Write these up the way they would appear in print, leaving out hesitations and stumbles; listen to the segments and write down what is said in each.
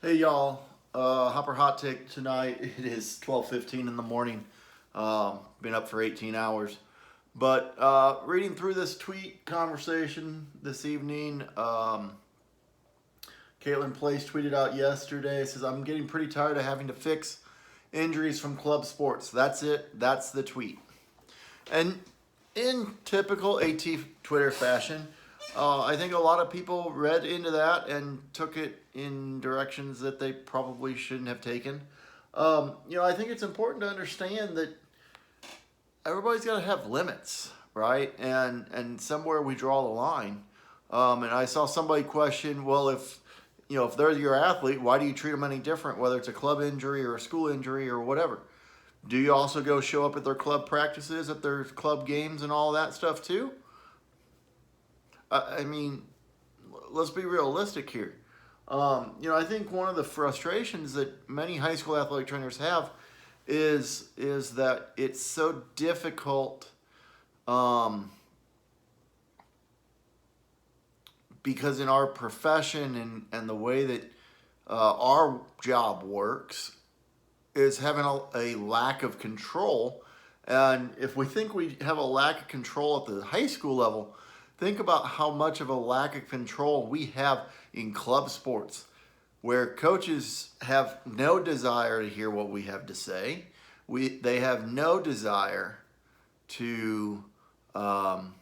Hey y'all, Hopper Hot Take tonight. It is 12:15 in the morning. Been up for 18 hours. But reading through this tweet conversation this evening, Caitlin Place tweeted out yesterday, says, I'm getting pretty tired of having to fix injuries from club sports. That's it. That's the tweet. And in typical AT Twitter fashion, I think a lot of people read into that and took it in directions that they probably shouldn't have taken. I think it's important to understand that everybody's got to have limits, right? And somewhere we draw the line. And I saw somebody question, well, if they're your athlete, why do you treat them any different, whether it's a club injury or a school injury or whatever? Do you also go show up at their club practices, at their club games, and all that stuff too? I mean, let's be realistic here. I think one of the frustrations that many high school athletic trainers have is that it's so difficult because in our profession and the way that our job works is having a lack of control. And if we think we have a lack of control at the high school level, think about how much of a lack of control we have in club sports, where coaches have no desire to hear what we have to say. They have no desire to follow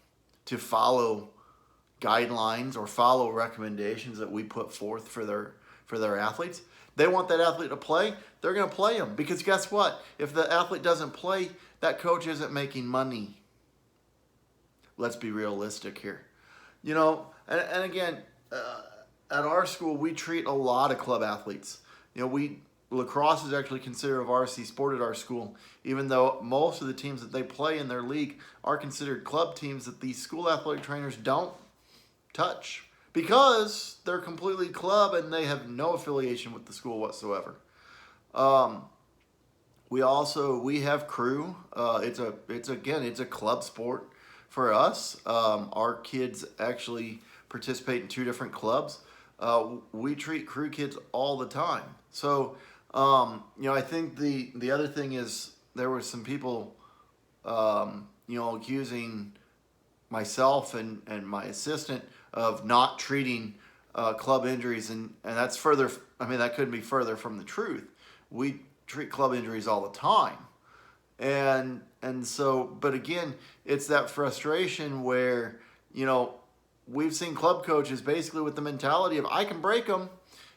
guidelines or follow recommendations that we put forth for their athletes. They want that athlete to play. They're going to play them, because guess what? If the athlete doesn't play, that coach isn't making money. Let's be realistic here. And again, at our school, we treat a lot of club athletes. Lacrosse is actually considered a varsity sport at our school, even though most of the teams that they play in their league are considered club teams that these school athletic trainers don't touch, because they're completely club and they have no affiliation with the school whatsoever. We have crew. It's a club sport for us. Our kids actually participate in two different clubs. We treat crew kids all the time. So, I think the other thing is there were some people, accusing myself and my assistant of not treating club injuries, and that's further. I mean, that couldn't be further from the truth. We treat club injuries all the time, and so, but again, it's that frustration where we've seen club coaches basically with the mentality of, I can break them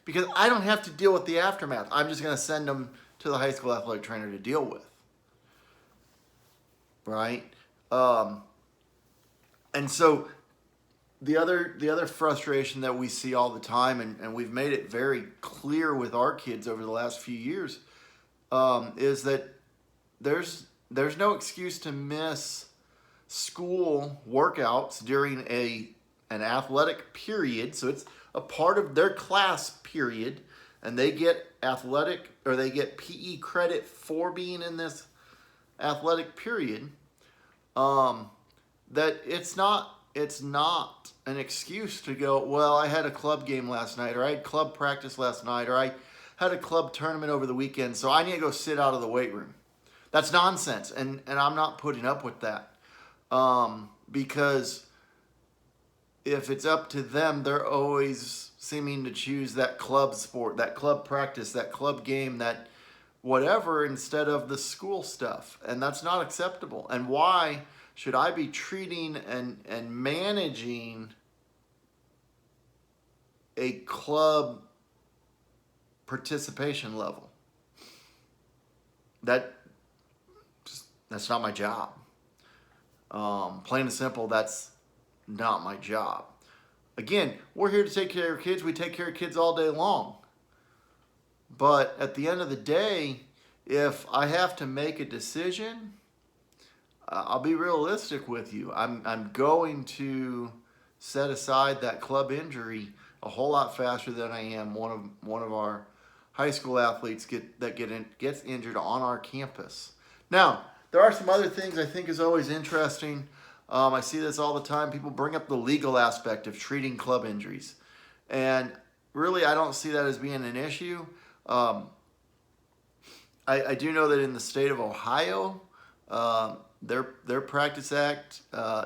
because I don't have to deal with the aftermath. I'm just going to send them to the high school athletic trainer to deal with, right? And so the other frustration that we see all the time, and we've made it very clear with our kids over the last few years, is that there's no excuse to miss school workouts during an athletic period. So it's a part of their class period, and they get they get PE credit for being in this athletic period. That it's not an excuse to go, well, I had a club game last night, or I had club practice last night, or I had a club tournament over the weekend, so I need to go sit out of the weight room. That's nonsense, and I'm not putting up with that, because if it's up to them, they're always seeming to choose that club sport, that club practice, that club game, that whatever, instead of the school stuff, and that's not acceptable. And why should I be treating and managing a club participation level? That's not my job. Plain and simple, that's not my job. Again, we're here to take care of kids. We take care of kids all day long. But at the end of the day, if I have to make a decision, I'll be realistic with you. I'm going to set aside that club injury a whole lot faster than I am one of our high school athletes gets injured on our campus. Now, there are some other things I think is always interesting. I see this all the time. People bring up the legal aspect of treating club injuries, and really, I don't see that as being an issue. Um, I do know that in the state of Ohio, their Practice Act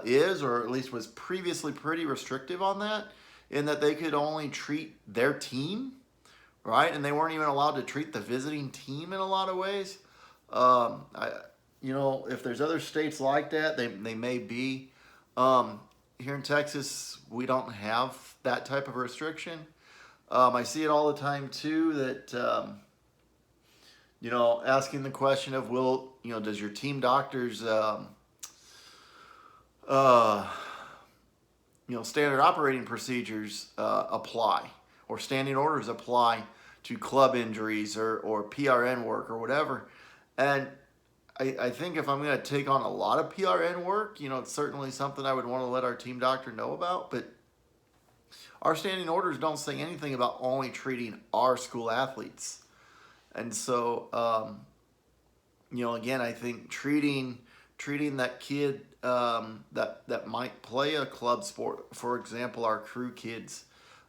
is, or at least was previously pretty restrictive on that, in that they could only treat their team, right? And they weren't even allowed to treat the visiting team in a lot of ways. If there's other states like that, they may be. Here in Texas, we don't have that type of restriction. I see it all the time too, that asking the question of, does your team doctors, standard operating procedures apply, or standing orders apply to club injuries or PRN work or whatever. And I think if I'm going to take on a lot of PRN work, it's certainly something I would want to let our team doctor know about. But our standing orders don't say anything about only treating our school athletes. And so, again, I think treating that kid that might play a club sport, for example, our crew kids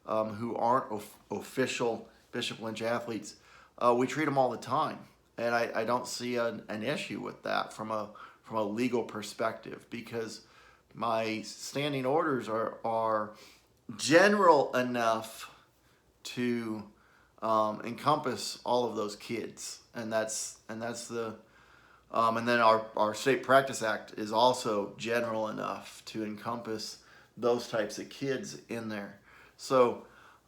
who aren't official Bishop Lynch athletes, we treat them all the time. And I don't see an issue with that from a legal perspective, because my standing orders are general enough to encompass all of those kids, and that's the and then our State Practice Act is also general enough to encompass those types of kids in there. So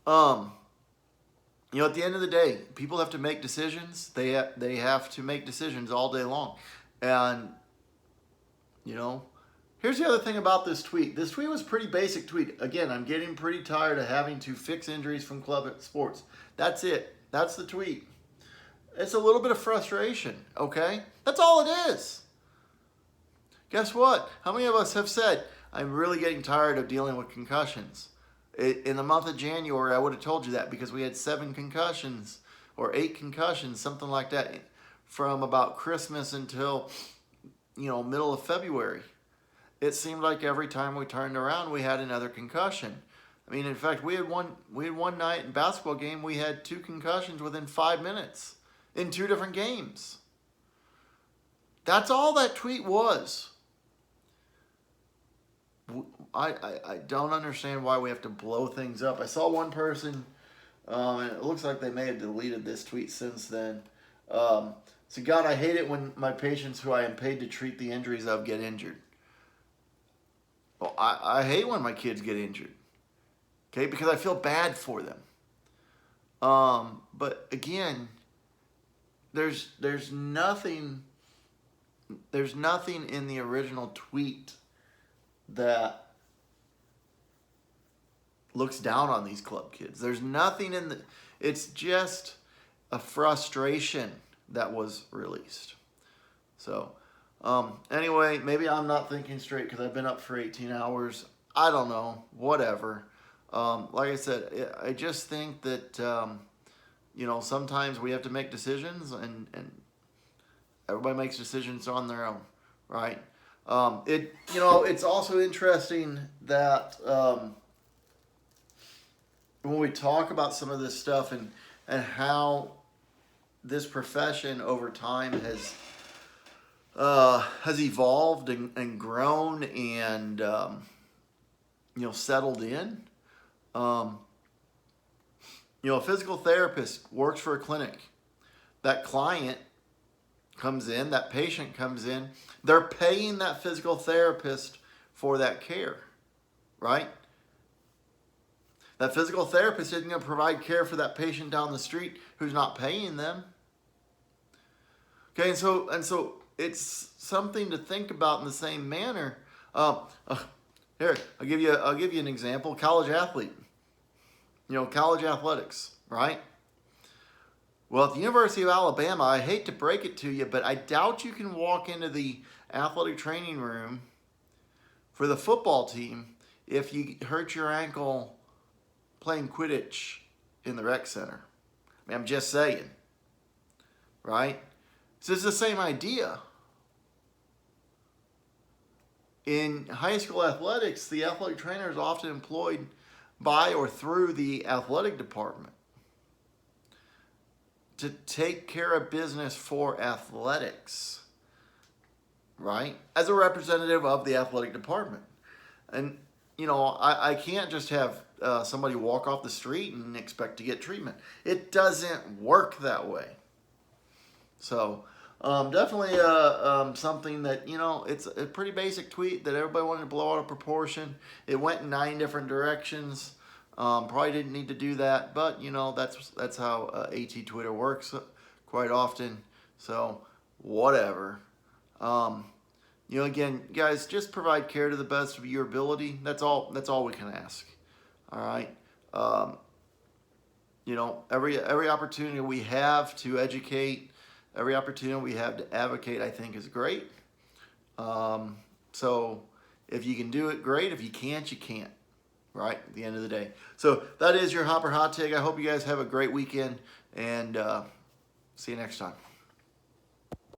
at the end of the day, people have to make decisions. They have to make decisions all day long. And, here's the other thing about this tweet. This tweet was a pretty basic tweet. Again, I'm getting pretty tired of having to fix injuries from club sports. That's it. That's the tweet. It's a little bit of frustration, okay? That's all it is. Guess what? How many of us have said, I'm really getting tired of dealing with concussions? In the month of January, I would have told you that, because we had 7 concussions or 8 concussions, something like that, from about Christmas until, middle of February. It seemed like every time we turned around, we had another concussion. I mean, in fact, we had one night in basketball game, we had 2 concussions within 5 minutes in 2 different games. That's all that tweet was. I don't understand why we have to blow things up. I saw one person, and it looks like they may have deleted this tweet since then. So God, I hate it when my patients who I am paid to treat the injuries of get injured. Well, I hate when my kids get injured, okay, because I feel bad for them. But again, there's nothing in the original tweet that looks down on these club kids. There's nothing it's just a frustration that was released. So, anyway, maybe I'm not thinking straight because I've been up for 18 hours. I don't know, whatever. Like I said, I just think that, sometimes we have to make decisions, and everybody makes decisions on their own, right? It's also interesting that when we talk about some of this stuff and how this profession over time has evolved and grown and settled in. A physical therapist works for a clinic. That client comes in, that patient comes in, they're paying that physical therapist for that care, right? That physical therapist isn't going to provide care for that patient down the street who's not paying them. Okay, and so it's something to think about in the same manner. Here, I'll give you an example. College athlete, college athletics, right? Well, at the University of Alabama, I hate to break it to you, but I doubt you can walk into the athletic training room for the football team if you hurt your ankle playing Quidditch in the rec center. I mean, I'm just saying, right? So it's the same idea. In high school athletics, the athletic trainer is often employed by or through the athletic department to take care of business for athletics, right? As a representative of the athletic department. And, you know, I can't just have somebody walk off the street and expect to get treatment. It doesn't work that way. So, definitely something that, you know, it's a pretty basic tweet that everybody wanted to blow out of proportion. It went in 9 different directions. Probably didn't need to do that, but, you know, that's how AT Twitter works quite often. So, whatever. You know, again, guys, just provide care to the best of your ability. That's all we can ask. All right. You know, every opportunity we have to educate, every opportunity we have to advocate, I think is great. So if you can do it, great. If you can't, you can't. Right? At the end of the day. So that is your Hopper Hot Take. I hope you guys have a great weekend, and see you next time.